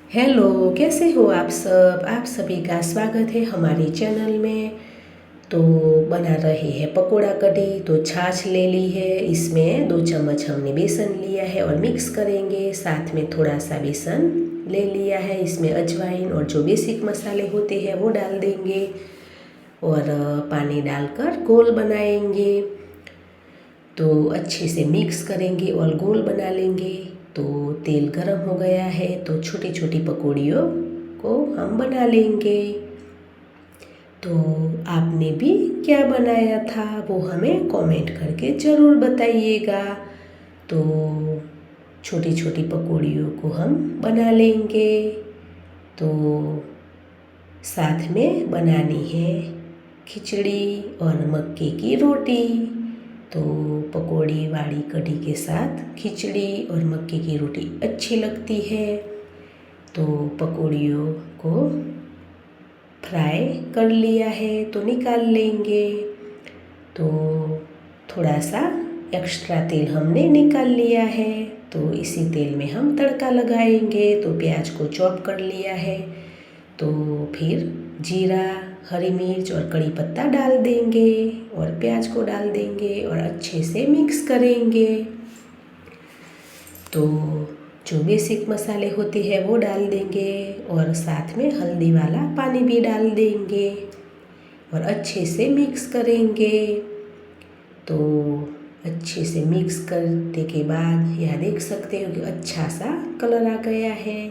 Hello, कैसे हो आप सब? आप सभी का स्वागत है हमारे चैनल में। तो बना रहे हैं पकोड़ा कढ़ी। तो छाछ ले ली है, इसमें 2 चम्मच हमने बेसन लिया है और मिक्स करेंगे। साथ में थोड़ा सा बेसन ले लिया है, इसमें अजवाइन और जो बेसिक मसाले होते हैं वो डाल देंगे और पानी डालकर घोल बनाएंगे। तो अच्छे से मिक्स करेंगे और गोल बना लेंगे। तो तेल गरम हो गया है, तो छोटी छोटी पकौड़ियों को हम बना लेंगे। तो आपने भी क्या बनाया था वो हमें कमेंट करके ज़रूर बताइएगा। तो छोटी छोटी पकौड़ियों को हम बना लेंगे। तो साथ में बनानी है खिचड़ी और मक्के की रोटी। तो पकौड़ी वाली कढ़ी के साथ खिचड़ी और मक्के की रोटी अच्छी लगती है। तो पकौड़ियों को फ्राई कर लिया है तो निकाल लेंगे। तो थोड़ा सा एक्स्ट्रा तेल हमने निकाल लिया है, तो इसी तेल में हम तड़का लगाएंगे। तो प्याज को चॉप कर लिया है, तो फिर जीरा, हरी मिर्च और कड़ी पत्ता डाल देंगे और प्याज को डाल देंगे और अच्छे से मिक्स करेंगे। तो जो बेसिक मसाले होते हैं वो डाल देंगे और साथ में हल्दी वाला पानी भी डाल देंगे और अच्छे से मिक्स करेंगे। तो अच्छे से मिक्स करने के बाद यह देख सकते हो कि अच्छा सा कलर आ गया है।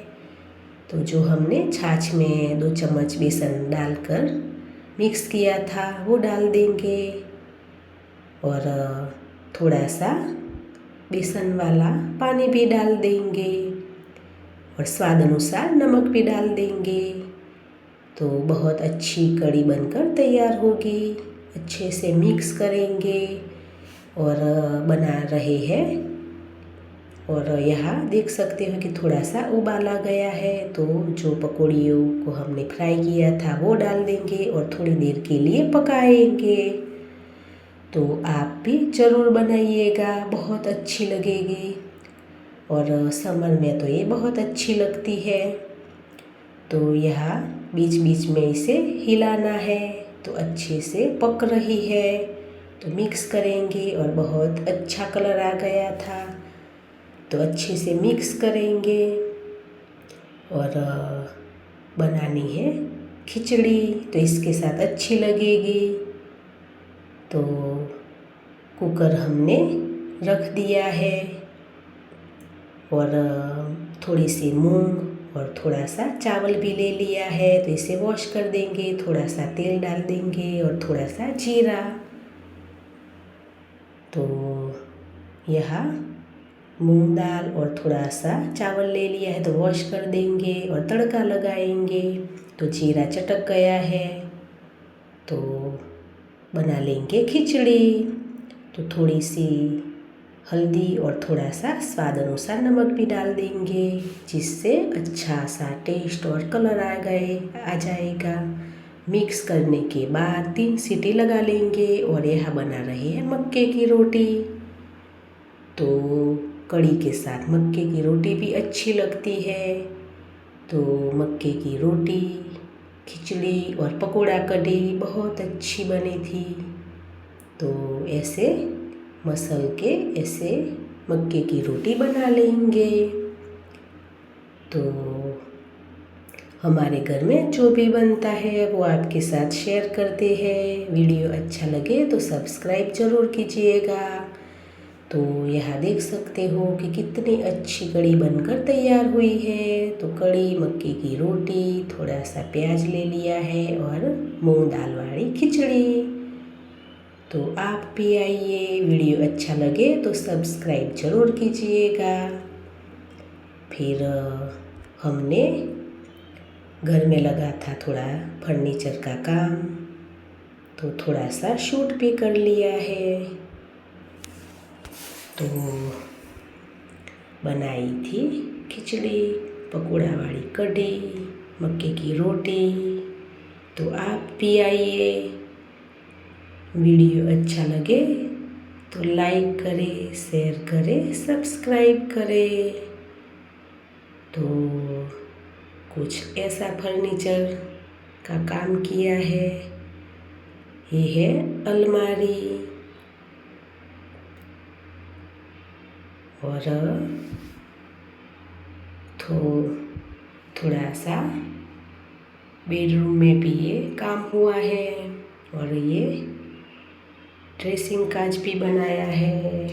तो जो हमने छाछ में 2 चम्मच बेसन डालकर मिक्स किया था वो डाल देंगे और थोड़ा सा बेसन वाला पानी भी डाल देंगे और स्वाद अनुसार नमक भी डाल देंगे। तो बहुत अच्छी कढ़ी बनकर तैयार होगी। अच्छे से मिक्स करेंगे और बना रहे हैं। और यहाँ देख सकते हो कि थोड़ा सा उबाल आ गया है, तो जो पकौड़ियों को हमने फ्राई किया था वो डाल देंगे और थोड़ी देर के लिए पकाएंगे। तो आप भी ज़रूर बनाइएगा, बहुत अच्छी लगेगी और समर में तो ये बहुत अच्छी लगती है। तो यहाँ बीच बीच में इसे हिलाना है। तो अच्छे से पक रही है, तो मिक्स करेंगे और बहुत अच्छा कलर आ गया था। तो अच्छे से मिक्स करेंगे और बनानी है खिचड़ी, तो इसके साथ अच्छी लगेगी। तो कुकर हमने रख दिया है और थोड़ी सी मूंग और थोड़ा सा चावल भी ले लिया है। तो इसे वॉश कर देंगे, थोड़ा सा तेल डाल देंगे और थोड़ा सा जीरा। तो यहाँ मूंग दाल और थोड़ा सा चावल ले लिया है, तो वॉश कर देंगे और तड़का लगाएंगे। तो जीरा चटक गया है, तो बना लेंगे खिचड़ी। तो थोड़ी सी हल्दी और थोड़ा सा स्वाद अनुसार नमक भी डाल देंगे, जिससे अच्छा सा टेस्ट और कलर आ जाएगा। मिक्स करने के बाद 3 सीटी लगा लेंगे और यह बना रहे हैं मक्के की रोटी। तो कढ़ी के साथ मक्के की रोटी भी अच्छी लगती है। तो मक्के की रोटी, खिचड़ी और पकोड़ा कढ़ी बहुत अच्छी बनी थी। तो ऐसे मसल के ऐसे मक्के की रोटी बना लेंगे। तो हमारे घर में जो भी बनता है वो आपके साथ शेयर करते हैं। वीडियो अच्छा लगे तो सब्सक्राइब ज़रूर कीजिएगा। तो यहाँ देख सकते हो कि कितनी अच्छी कढ़ी बनकर तैयार हुई है। तो कढ़ी, मक्के की रोटी, थोड़ा सा प्याज ले लिया है और मूंग दाल वाली खिचड़ी। तो आप भी आइए, वीडियो अच्छा लगे तो सब्सक्राइब ज़रूर कीजिएगा। फिर हमने घर में लगा था थोड़ा फर्नीचर का काम, तो थोड़ा सा शूट भी कर लिया है। तो बनाई थी खिचड़ी, पकोड़ा वाली कढ़ी, मक्के की रोटी। तो आप भी आइए। वीडियो अच्छा लगे तो लाइक करें, शेयर करें, सब्सक्राइब करें। तो कुछ ऐसा फर्नीचर का काम किया है। ये है अलमारी और थोड़ा सा बेडरूम में भी ये काम हुआ है और ये ड्रेसिंग कांच भी बनाया है,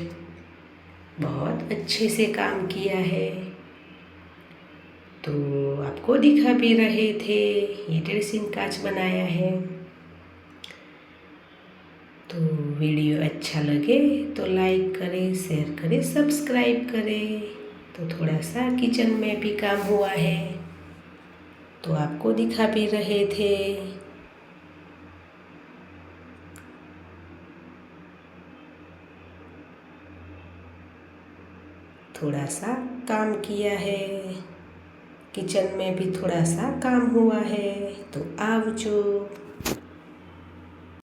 बहुत अच्छे से काम किया है। तो आपको दिखा भी रहे थे, ये ड्रेसिंग कांच बनाया है। तो वीडियो अच्छा लगे तो लाइक करें, शेयर करें, सब्सक्राइब करें। तो थोड़ा सा किचन में भी काम हुआ है, तो आपको दिखा भी रहे थे। थोड़ा सा काम किया है, किचन में भी थोड़ा सा काम हुआ है। तो आवજો।